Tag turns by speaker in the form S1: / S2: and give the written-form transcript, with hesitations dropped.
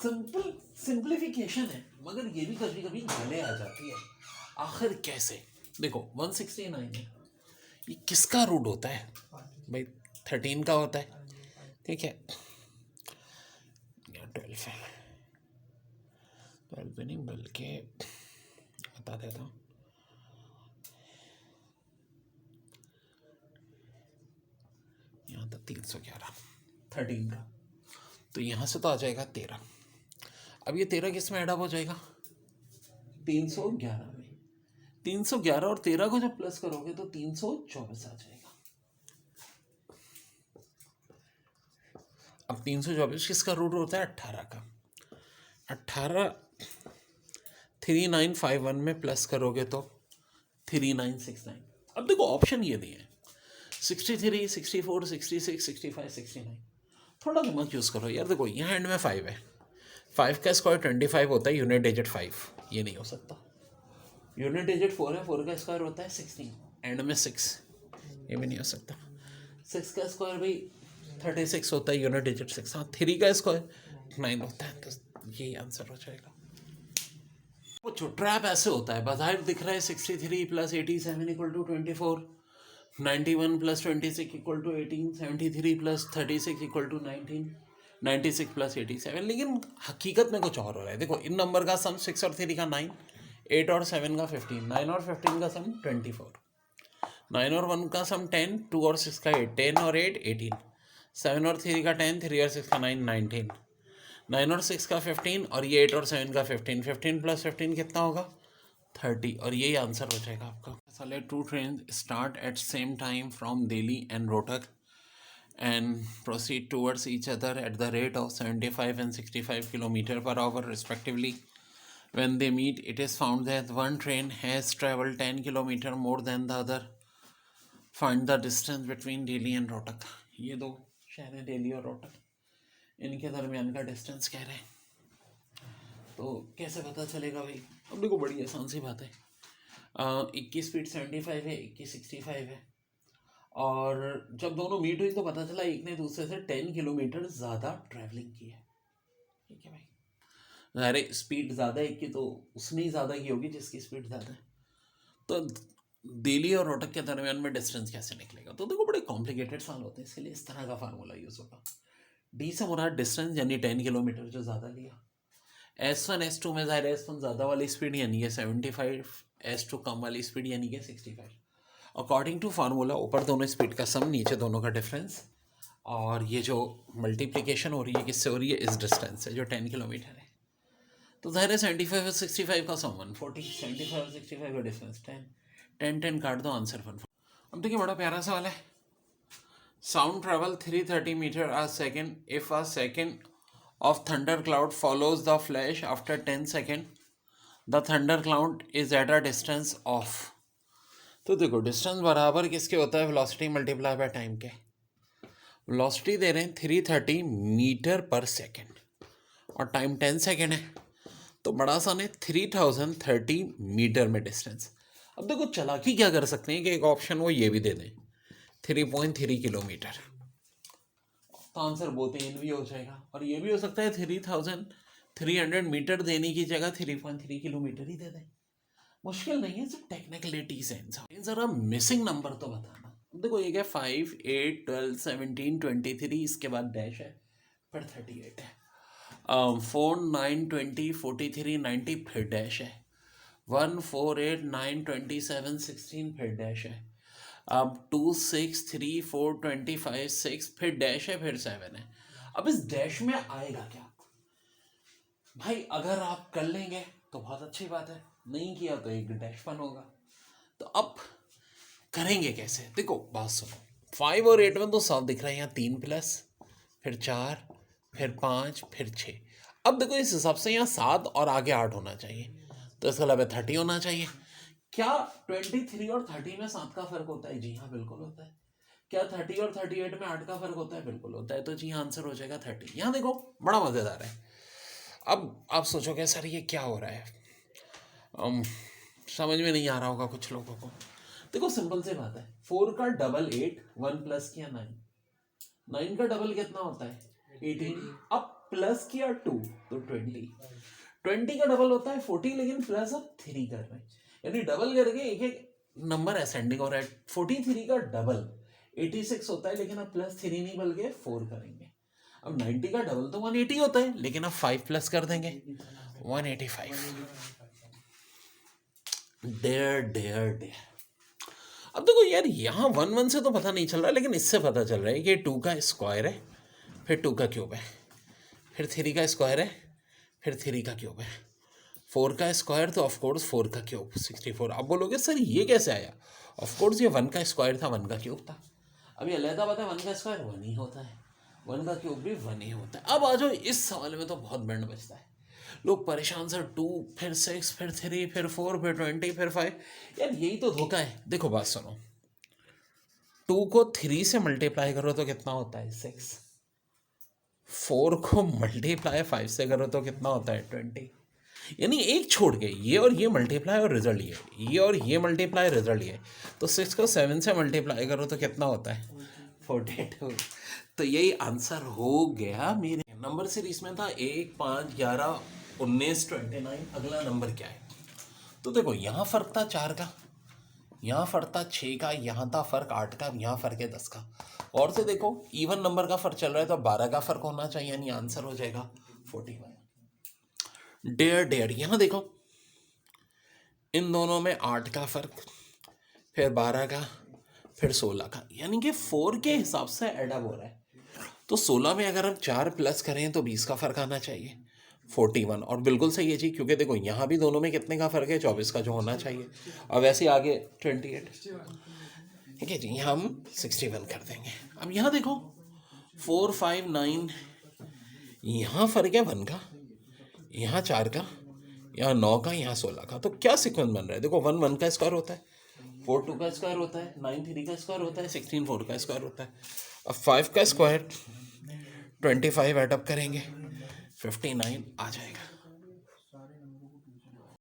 S1: Simple simplification है, मगर ये भी कभी कभी गले आ जाती है। आखिर कैसे? देखो 169 है, ये किसका रूट होता है भाई? 13 का होता है, ठीक है। 12 है, 12 भी नहीं बल्कि बता देता हूँ, यहाँ था 311 13 का, तो यहाँ से तो आ जाएगा 13। अब ये 13 किस में ऐड अप हो जाएगा? 311 में। 311 और 13 को जब प्लस करोगे तो 324 आ जाएगा। अब 324 किसका रूट होता है? 18 का। 18 3951 में प्लस करोगे तो 3969। अब देखो ऑप्शन ये दिए हैं 63, 64, 66, 65, 69। थोड़ा दिमाग यूज़ करो यार। देखो यहाँ एंड में 5 है, 5 का स्क्वायर 25 होता है, यूनिट डिजिट 5, ये नहीं हो सकता। यूनिट डिजिट 4 है, 4 का स्क्वायर होता है 16, एंड में 6, ये भी नहीं हो सकता। 6 का स्क्वायर भी 36 होता है, यूनिट डिजिट 6। हाँ, 3 का स्क्वायर 9 होता है, तो यही आंसर हो जाएगा। पूछो, ट्रैप ऐसे होता है, बाहर दिख रहा है 63 plus 87 equal to 24, 91 plus 26 equal to 18, 73 plus 36 equal to 19, 96 plus 87, लेकिन हकीकत में कुछ और हो रहा है। देखो इन नंबर का सम 6 और 3 का 9, 8 और 7 का 15, 9 और 15 का सम 24, 9 और 1 का सम 10, 2 और 6 का 8, 10 और 8 18, 7 और 3 का 10, 3 और 6 का 9 19, 9 और 6 का 15, और ये 8 और 7 का 15, 15 प्लस 15 कितना होगा? 30, और यही आंसर हो जाएगा आपका। साले 2 train start at same time from Delhi and Rohtak and proceed towards each other at the rate of 75 and 65 km per hour respectively. When they meet, it is found that one train has traveled 10 km more than the other. Find the distance between Delhi and Rohtak. ये दो शहर हैं दिल्ली और रोहतक, इनके दरमियान का distance कह रहे हैं, तो कैसे पता चलेगा भाई? अब देखो बड़ी आसान सी बात है, एक की स्पीड 75 है, एक की 65 है, और जब दोनों मीट हुई तो पता चला एक ने दूसरे से 10 किलोमीटर ज़्यादा ट्रैवलिंग की है, ठीक है भाई। अरे स्पीड ज़्यादा एक की, तो उसने ही ज़्यादा की होगी जिसकी स्पीड ज़्यादा है। तो दिल्ली और रोहतक के दरमियान में डिस्टेंस कैसे निकलेगा? तो देखो बड़े कॉम्प्लिकेटेड सवाल होते हैं, इसके लिए इस तरह का फार्मूला यूज़ होगा। डी से मुराद डिस्टेंस यानी 10 किलोमीटर जो ज़्यादा लिया, S1 S2 में ज़ाहिर है S1 ज़्यादा वाली स्पीड यानी कि 75, S2 कम वाली स्पीड यानी कि 65। अकॉर्डिंग टू फार्मूला ऊपर दोनों स्पीड का सम, नीचे दोनों का डिफरेंस, और ये जो मल्टीप्लिकेशन हो रही है किससे हो रही है? इस डिस्टेंस से जो 10 किलोमीटर है। तो ज़ाहिर है 75 और 65 का सम 140, 75 और 65 का डिफरेंस 10, 10 10 काट दो, आंसर 140। अब देखिए बड़ा प्यारा सवाल है। Sound travel 330 metre a second if a second of thunder cloud follows the flash after 10 seconds. The thunder cloud is at a distance of, तो देखो डिस्टेंस बराबर किसके होता है? वेलोसिटी मल्टीप्लाई बाय टाइम के। वेलोसिटी दे रहे हैं 330 मीटर पर सेकेंड और टाइम 10 सेकेंड है, तो बड़ा आसान है, 3030 मीटर में डिस्टेंस। अब देखो चालाकी क्या कर सकते हैं कि एक ऑप्शन वो ये भी दे दें 3.3 किलोमीटर, तो आंसर बोथ एन भी हो जाएगा, और ये भी हो सकता है 3300 मीटर देने की जगह 3.3 किलोमीटर ही दे दें। मुश्किल नहीं है, सिर्फ टेक्निकलिटीज हैं। जरा मिसिंग नंबर तो बताना। देखो एक है 5, 8, 12, 17, 23, इसके बाद डैश है, फिर 38 है, 4, 9, 20, 43, 90, फिर डैश है, 1, 4, 8, 9, 27, 16, फिर डैश है, अब 2, 6, 3, 4, 25, 6, फिर डैश है, फिर 7 है। अब इस डैश में आएगा क्या भाई? अगर आप कर लेंगे तो बहुत अच्छी बात है, नहीं किया तो एक डैश फन होगा। तो अब करेंगे कैसे? देखो बात सुनो, 5 और 8 में तो साफ दिख रहा है, यहाँ 3 प्लस, फिर 4, फिर 5, फिर 6। अब देखो इस हिसाब से यहाँ 7 और आगे 8 होना चाहिए, तो इसका मतलब 30 होना चाहिए। क्या 23 और 30 में 7 का फर्क होता है? जी हाँ बिल्कुल होता है। क्या 30 और 38 में 8 का फर्क होता है? बिल्कुल होता है। तो जी आंसर हो जाएगा 30। यहाँ देखो बड़ा मज़ेदार है। अब आप सोचोगे सर ये क्या हो रहा है, समझ में नहीं आ रहा होगा कुछ लोगों को। देखो सिंपल सी बात है, 4 का डबल 8, 1 प्लस किया 9, 9 का डबल कितना होता है? 18। अब प्लस किया 2 तो 20 का डबल होता है 40, लेकिन प्लस अब 3 कर रहे हैं, यानी डबल करके एक एक नंबर असेंडिंग हो रहा है। 43 का डबल 86 होता है, लेकिन अब प्लस 3 नहीं बल्कि 4 करेंगे। अब 90 का डबल तो 180 होता है, लेकिन अब 5 प्लस कर देंगे 185। Dare dare dare. अब देखो यार, यहाँ 1 1 से तो पता नहीं चल रहा, लेकिन इससे पता चल रहा है कि 2 का स्क्वायर है, फिर 2 का क्यूब है, फिर 3 का स्क्वायर है, फिर 3 का क्यूब है, 4 का स्क्वायर तो ऑफकोर्स 4 का क्यूब 64। अब बोलोगे सर ये कैसे आया? ऑफकोर्स ये 1 का स्क्वायर था, 1 का क्यूब था। अब ये अलहदा बात है, 1 का स्क्वायर 1 ही होता है, 1 का क्यूब भी 1 ही होता है। अब आ जाओ इस सवाल में, तो बहुत बैंड बचता है, लोग परेशान सर 2 फिर 6 फिर 3 फिर 4 फिर 20 फिर 5। यार यही तो धोखा है। देखो बात सुनो, 2 को 3 से मल्टीप्लाई करो तो कितना होता है 6, 4 को मल्टीप्लाई 5 से करो तो कितना होता है 20, यानी एक छोड़ के ये और ये मल्टीप्लाई और रिजल्ट ये और ये मल्टीप्लाई रिजल्ट ये, तो 6 को 7 से मल्टीप्लाई करो तो कितना होता है 42। तो यही आंसर हो गया मेरे नंबर सीरीज में था 1 5 11 19 29। अगला नंबर क्या है? तो देखो यहाँ फर्क था 4 का, यहाँ फर्क था 6 का, यहाँ था फर्क 8 का, यहाँ फर्क है 10 का। और से देखो इवन नंबर का फर्क चल रहा है, तो 12 का फर्क होना चाहिए, यानी आंसर हो जाएगा 41। डेयर डेयर, यहाँ देखो इन दोनों में 8 का फर्क, फिर 12 का, फिर 16 का, यानी कि 4 के हिसाब से एडअप हो रहा है। तो 16 में अगर हम 4 प्लस करें तो 20 का फर्क आना चाहिए 41। और बिल्कुल सही है जी, क्योंकि देखो यहाँ भी दोनों में कितने का फर्क है 24 का, जो होना चाहिए। और वैसे आगे 28, ठीक है जी, हम 61 कर देंगे। अब यहाँ देखो 4 5 9, यहाँ फर्क है 1 का, यहाँ 4 का, यहाँ 9 का, यहाँ 16 का। तो क्या सीक्वेंस बन रहा है? देखो 1 1 का स्क्वायर होता है, 4 2 का स्क्वायर होता है, 9 3 का स्क्वायर होता है, 16 4 का स्क्वायर होता है। अब 5 का स्क्वायर 25 एडअप करेंगे 59 आ जाएगा।